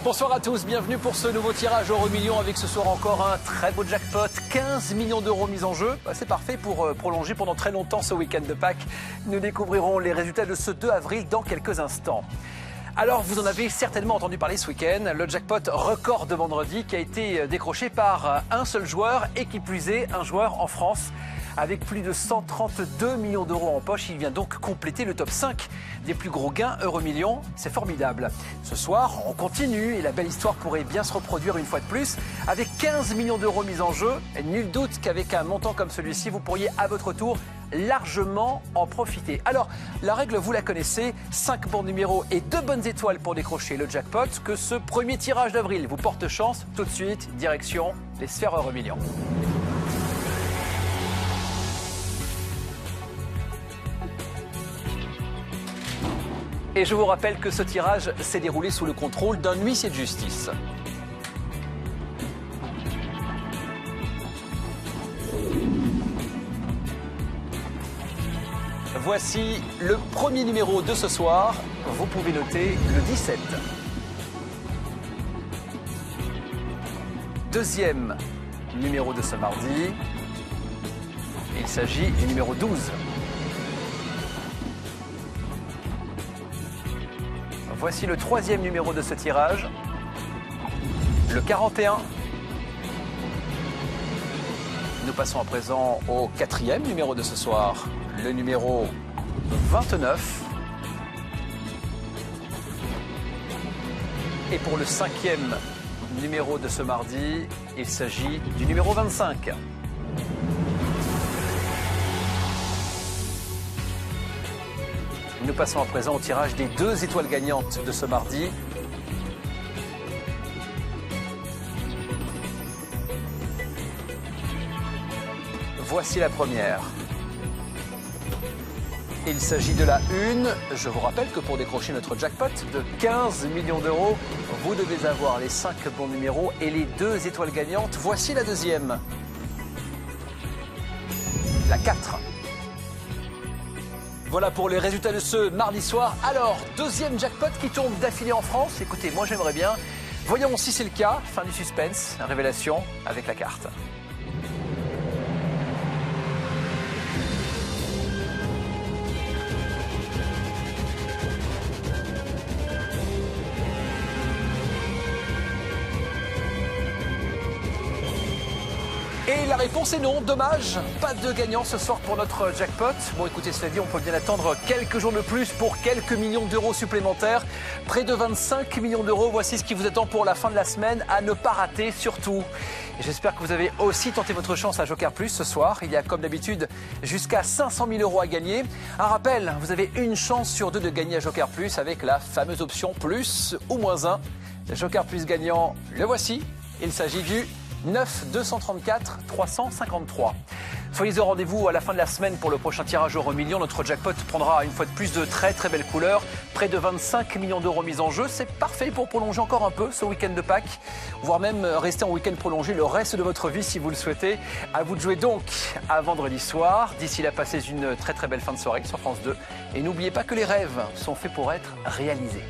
Bonsoir à tous, bienvenue pour ce nouveau tirage Euro Million avec ce soir encore un très beau jackpot, 15 millions d'euros mis en jeu. C'est parfait pour prolonger pendant très longtemps ce week-end de Pâques. Nous découvrirons les résultats de ce 2 avril dans quelques instants. Alors, vous en avez certainement entendu parler ce week-end, le jackpot record de vendredi qui a été décroché par un seul joueur et qui plus est, un joueur en France. Avec plus de 132 millions d'euros en poche, il vient donc compléter le top 5 des plus gros gains Euro-Million. C'est formidable. Ce soir, on continue et la belle histoire pourrait bien se reproduire une fois de plus. Avec 15 millions d'euros mis en jeu, nul doute qu'avec un montant comme celui-ci, vous pourriez à votre tour largement en profiter. Alors, la règle, vous la connaissez, 5 bons numéros et 2 bonnes étoiles pour décrocher le jackpot. Que ce premier tirage d'avril vous porte chance. Tout de suite, direction les sphères Euro-Million. Et je vous rappelle que ce tirage s'est déroulé sous le contrôle d'un huissier de justice. Voici le premier numéro de ce soir. Vous pouvez noter le 17. Deuxième numéro de ce mardi. Il s'agit du numéro 12. Voici le troisième numéro de ce tirage, le 41. Nous passons à présent au quatrième numéro de ce soir, le numéro 29. Et pour le cinquième numéro de ce mardi, il s'agit du numéro 25. Nous passons à présent au tirage des 2 étoiles gagnantes de ce mardi. Voici la première. Il s'agit de la 1. Je vous rappelle que pour décrocher notre jackpot de 15 millions d'euros, vous devez avoir les 5 bons numéros et les 2 étoiles gagnantes. Voici la deuxième. La 4. Voilà pour les résultats de ce mardi soir. Alors, deuxième jackpot qui tombe d'affilée en France. Écoutez, moi j'aimerais bien. Voyons si c'est le cas. Fin du suspense. Révélation avec la carte. Et la réponse est non, dommage, pas de gagnant ce soir pour notre jackpot. Bon écoutez, cela dit, on peut bien attendre quelques jours de plus pour quelques millions d'euros supplémentaires. Près de 25 millions d'euros, voici ce qui vous attend pour la fin de la semaine, à ne pas rater surtout. Et j'espère que vous avez aussi tenté votre chance à Joker Plus ce soir. Il y a comme d'habitude jusqu'à 500 000 euros à gagner. Un rappel, vous avez une chance sur 2 de gagner à Joker Plus avec la fameuse option plus ou moins 1. Le Joker Plus gagnant, le voici, il s'agit du 9 234 353. Soyez au rendez-vous à la fin de la semaine pour le prochain tirage Euro Million. Notre jackpot prendra une fois de plus de très très belles couleurs. Près de 25 millions d'euros mis en jeu. C'est parfait pour prolonger encore un peu ce week-end de Pâques, voire même rester en week-end prolongé le reste de votre vie si vous le souhaitez. À vous de jouer donc à vendredi soir. D'ici là, passez une très très belle fin de soirée sur France 2. Et n'oubliez pas que les rêves sont faits pour être réalisés.